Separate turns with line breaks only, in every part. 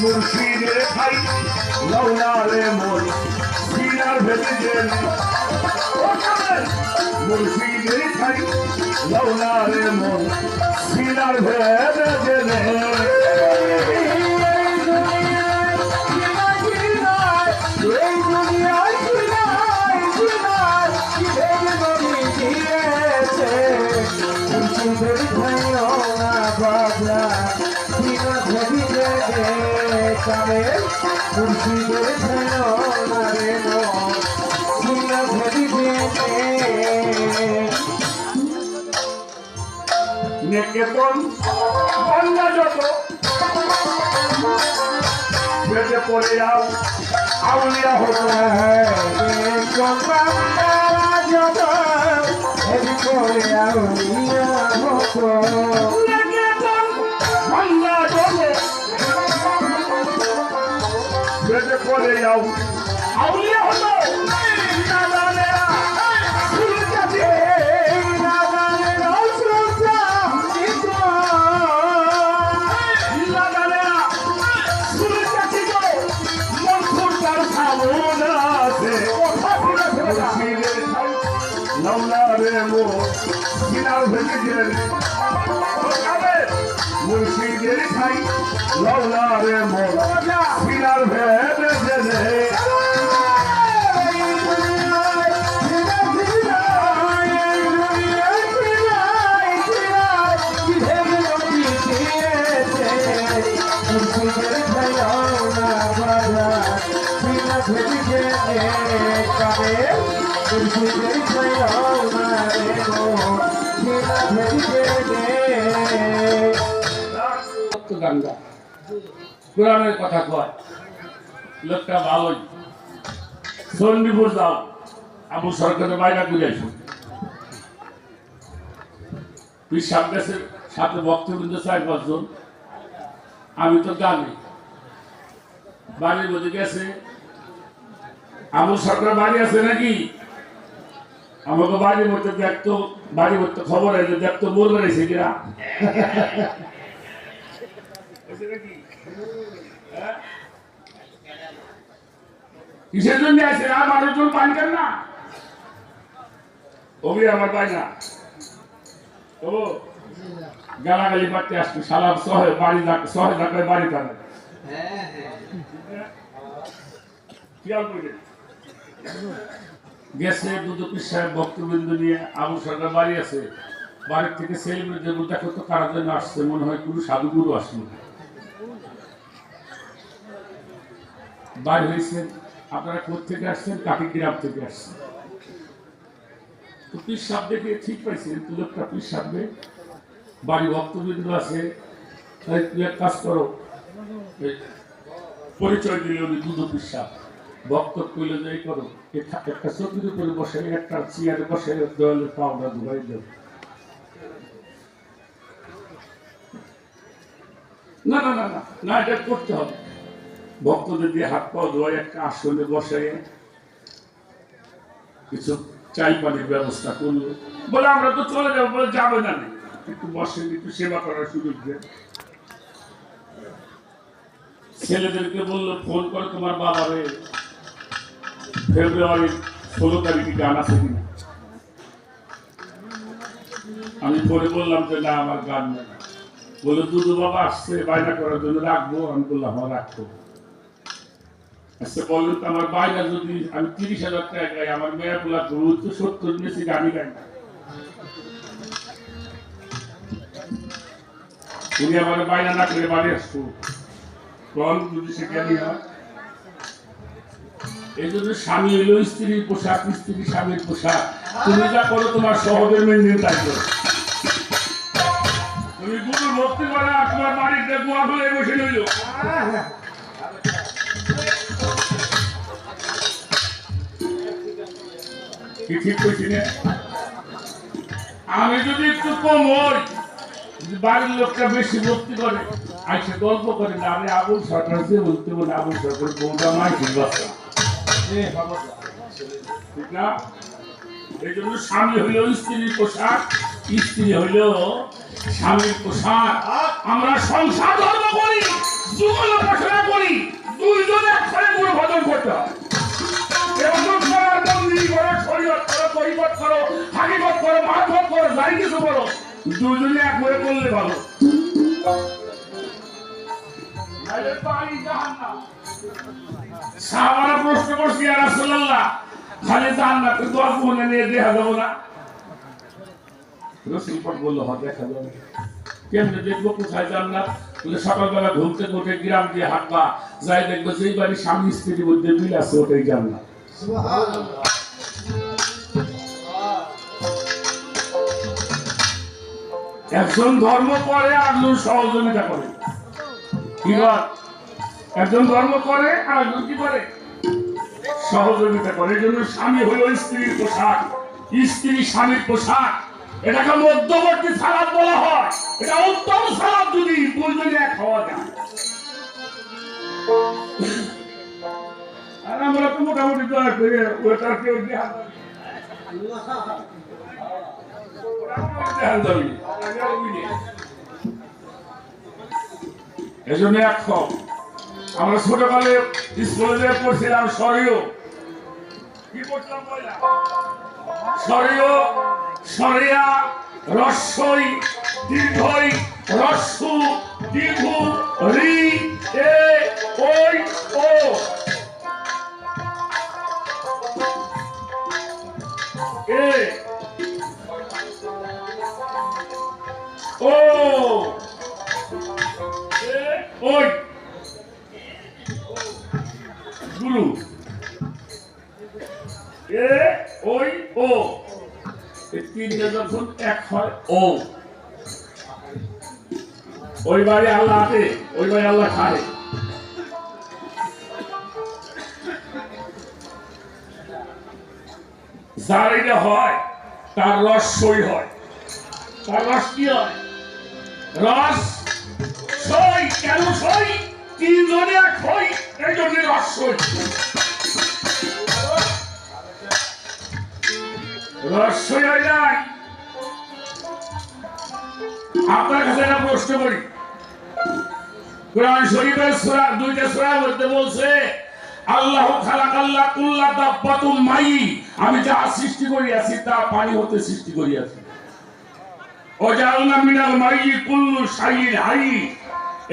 মুর্শিদের খাই লৌলারে মন সিনার ভেতরে গেলে মুর্শিদের খাই লৌলারে মন সিনার ভেতরে গেলে নিকেতন বাংলা যত বেঁচে পড়ে যাও আউলিয়া হতো বেঁচে পড়ে যাও আউলিয়া হতো মুর্শিদের খাই লৌলারে মন সিনার ভেবে জেনে কোরআনের কথা কয় লোকটা ভালোই চণ্ডীপুর যাও আবু সরকারের বাইরা করে আসুন তুই সামনের সাথে বক্তব্য 4-5 জন আমি তো জানি বাড়ির মধ্যে গেছে আবু সরকার বাড়ি আছে নাকি আমাকে বাড়ির মধ্যে দেখতো বাড়ির মধ্যে খবর আছে দেখতো মোর বেড়েছে কিনা কিসের জন্য আছে আর মানুষজন পান কেন না ওবি আমার পাই না ও গালাগালি পাঠতে আসতো সালাম শহরে বাড়ি শহরে থাকলে বাড়ি থাকে গেছে দুদুপীর সাহেব ভক্তবৃন্দ নিয়ে আবু সরকার বাড়ি আছে বাড়ির থেকে ছেলে দেখো তো কারার জন্য আসছে মনে হয় কোনো সাধুগুরু আসলো বাড়ি হয়েছে আপনারা কোথা থেকে আসছেন কাকি গ্রাম থেকে আসছেন তো পীর সাহেব দেখে ঠিক পাইছেন তুই লোকটা পীর সাহেবে বাড়ি ভক্তবৃন্দ আছে তাই তুই এক কাজ করো পরিচয় দিলে উনি দুদুপীর সাহেব ভক্ত কইলে যে করো একটা চকির উপরে বসে একটা চেয়ারে বসে দেওয়ালে পাউডার ধুয়াই দেব না না না না না এটা করতে হবে ভক্তদের দিয়ে হাত পাও ধোয়াই একটা আসনে বসে কিছু চাই পানির ব্যবস্থা করলো বলে আমরা তো চলে যাবো বলে যাবে না একটু বসেন একটু সেবা করার সুযোগ দেন ছেলেদেরকে বললো ফোন করে তোমার বাবারে ফেব্রুয়ারি 16 তারিখে গান আছে কিনা আমি পরে বললাম যে না আমার গান নেই বলে দুদু বাবা আসছে বায়না করার জন্য রাখবো আমি বললাম হ্যাঁ রাখবো আচ্ছা বললেন তো আমার বায়না যদি আমি 30,000 টাকা গাই আমার মেয়ে বলা তো 70 নিয়েছি গানই গাই না উনি আমার বায়না না করে বাড়ি আসতো কোন যদি সে জ্ঞানী হয় এই জন্য স্বামী হইল স্ত্রীর পোশাক স্ত্রী স্বামীর পোশাক তুমি যা করো তোমার সহজের মেনে তাই করো তুমি গুরু ভক্তি করে তোমার বাড়িতে গোয়া হয়ে বসে রইল কি ঠিক করছি না আমি যদি একটু কম হই বাড়ির লোকটা বেশি ভক্তি করে আইসে গল্প করে না আমি আবুল সরকার যে বলতে বলে আবুল সরকার বউটা মাই ঠিক বাচ্চা ঠিক না এই জন্য স্বামী হইল স্ত্রীর পোশাক, স্ত্রী হইল স্বামীর পোশাক। আমরা সংসার ধর্ম করি, যুগল উপাসনা করি, দুইজন একসাথে গুরু ভজন করতে হয়। এরকম করার মন্দির করো, শরীয়ত করো, তরিকত করো, হাকিকত করো, মারফত করো, যাই কিছু করো, দুইজনে এক হয়ে করলে ভালো। সাহাবারা প্রশ্ন করছি, ইয়া রাসূলুল্লাহ, খালি জান্নাত দোয়া মনে নিয়ে দেখা যাবো না? রাসূল পাক বলল, হ্যাঁ দেখা যাবে। কেমনে দেখবো কোথায় জান্নাত? বলে সকালবেলা ঘুম থেকে উঠে গ্রাম দিয়ে হাঁটবা, যাই দেখবো যেই বাড়ি স্বামী স্ত্রীর মধ্যে মিল আছে ওটাই জান্নাত। সুবহানাল্লাহ। একজন ধর্ম করে আর একজন সহযোগিতা করে। কি বল? একজন ধর্ম করে আর একজন কি করে? সহযোগিতা করে। এই জন্য স্বামী হলো স্ত্রীর পোশাক, স্ত্রী স্বামীর পোশাক। এটাকে মধ্যবর্তী সালাদ বলা হয়। এটা উত্তম সালাদ যদি দুইজনে এক হওয়া যায়। আর আমরা তো মোটামুটি দয়া করে ওটা কেউ দেখান দাবি। এই জন্য এক হোক। আমরা ছোটকালে স্কুলে পড়ছিলাম সরিয়, কি পড়তাম বললা? সরিয়, সরিয়া, রস্বই, দীর্ঘই, রস্যু, দীর্ঘ, রি, এ, ওই, ও। এ, ও, এ, ওই। গুরু, এ, ওই, ও। এই তিনটে যখন এক হয় ও, ওই বাড়ি আল্লাহ আছে, ওই বাড়ি আল্লাহ খায়। যার এটা হয় তার রস সই হয়। তার রস কি হয়? রস সই। কেন সই? তিনজনে এক হই, এই জন্য রস সই। রস সই হয়ে যায়। আপনার কাছে একটা প্রশ্ন করি, কোরআন শরীফের সূরা, দুইটা সূরার মধ্যে বলছে আল্লাহু খালাকাল্লাহ কুল্লা দাব্বাতুম মাই, আমি যা সৃষ্টি করিয়াছি তা পানি হতে সৃষ্টি করিয়াছি। ওয়াজালনা মিনাল মাই কুল্লু শাইইন হাই,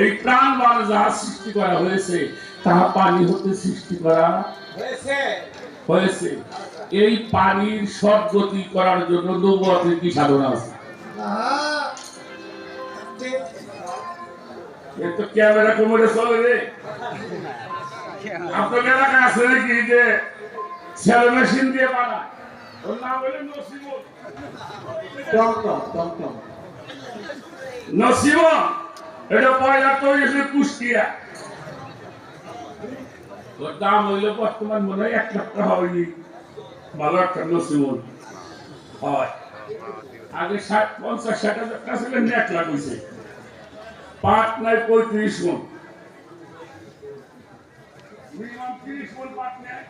এই প্রাণবান যা সৃষ্টি করা হয়েছে তা পানি হতে সৃষ্টি করা হয়েছে। এই পানির সদ্গতি করার জন্য নবুয়তের কি সাধনা আছে? তো ক্যামেরা কোমরে চলে রে। আপনার এলাকায় আছে নাকি যে সেল মেশিন দিয়ে বানায়? ওর নাম হলো নসিমন। নসিমন এটা পয়লা তৈরি হয়েছে কুষ্টিয়া। ওর দাম হইল বর্তমান মনে হয় 1 লাখ টাকা হয়নি। ভালো একটা নসিমন হয়। আগে 50-60 হাজার টাকা ছিল, 1 লাখ হয়েছে। পাট নাই 35 মন, মিনিমাম 30 মন পাট নেয়।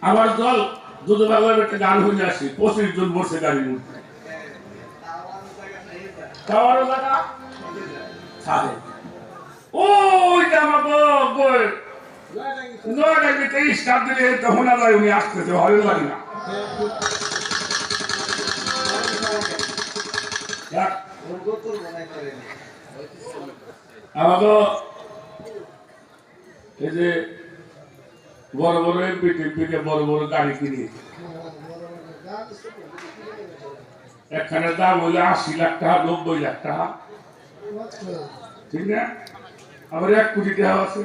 আবার জল দুধ বাংলার একটা গান হয়ে আসে, 25 জন বসে গাড়ির মধ্যে। খাওয়ারও জায়গা থাকে। ওইটা আমাকে নয়টাকে 23 টাকা দিলে তখন আর উনি আসতেছে, ভালো লাগে না। আমাকে এই যে বড় বড় এমপিকে বড় বড় গাড়ি কিনে, একখানের দাম হইলে 80 লাখ টাকা, 90 লাখ টাকা, ঠিক না? আবার 1 কোটি টাকা আছে।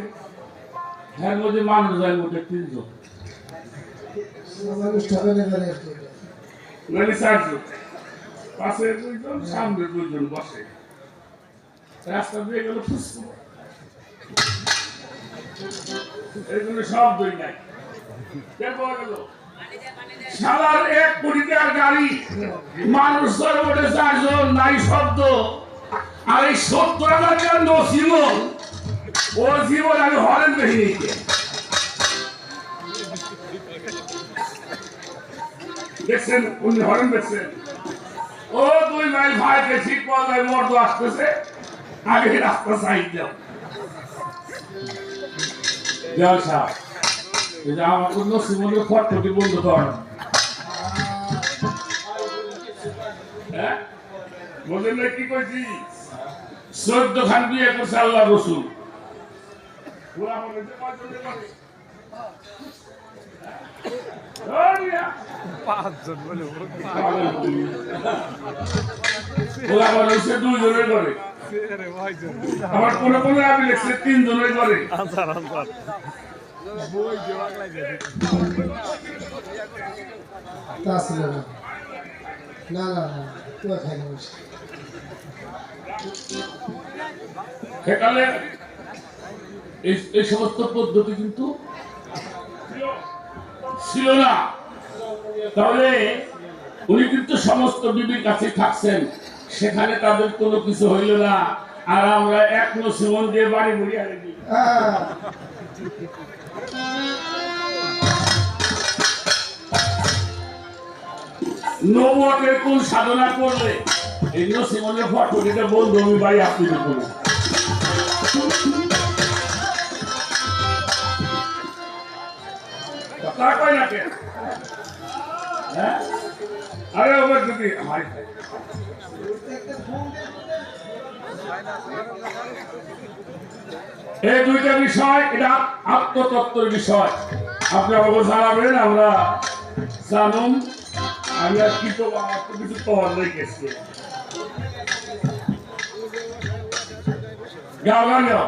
এর মধ্যে মানুষ যায় মোটে 3 জন, গাড়ি 4 জন, পাশে 2 জন, সামনে 2 জন বসে। রাস্তা দিয়ে গেল ফুসফুস, এইগুলো সব দই নাই। সালার 1 কোটি টাকার গাড়ি, মানুষ ধরে ওঠে 4 জন, নাই শব্দ। আর এই 70,000 টাকার নসিমন, ওর জীবন আমি হরেন দেখি নিতে। দেখছেন উনি হরেন দেখছেন ও 2 মাইল ভাইকে ঠিক পাওয়া যায় মর্দ আসতেছে আগে রাস্তা সাইড দাও জলসা এটা আমার কোনো সিমনের ফটোটি বন্ধ কর হ্যাঁ বলেন না কি কইছি 14 খান বিয়ে করছে আল্লাহ রসুল ওরা বলে যে পাঁচজন করে
পাঁচজন বলে
ওরা বলে সে 2 জনের করে আমার কোন কোন আমি লিখছে 3 জনের করে
আনসার আনসার বই যে বাংলা যায়
তা ছিল না না না না তুই খাই না
সেকালে এই সমস্ত পদ্ধতি কিন্তু ছিল না তাহলে উনি কিন্তু সমস্ত বিবির কাছে থাকছেন সেখানে তাদের কোনো কিছু হইল না আর আমরা এক নসিমন দিয়ে বাড়ি মুড়ি আনে দিই নবুয়তের কোন সাধনা করলে এই নসিমনের ফটো যেটা বলবো আমি ভাই আপনি দেখুন তা কয় না কেন হ্যাঁ আরে ওবার যদি হাই এই দুইটা বিষয় এটা আত্মতত্ত্বের বিষয় আপনি আমাকে জানাবেন আমরা জানুন আমি আর কি তো আমার তো কিছু পাওয়ার রেখেছি গাও গান গাও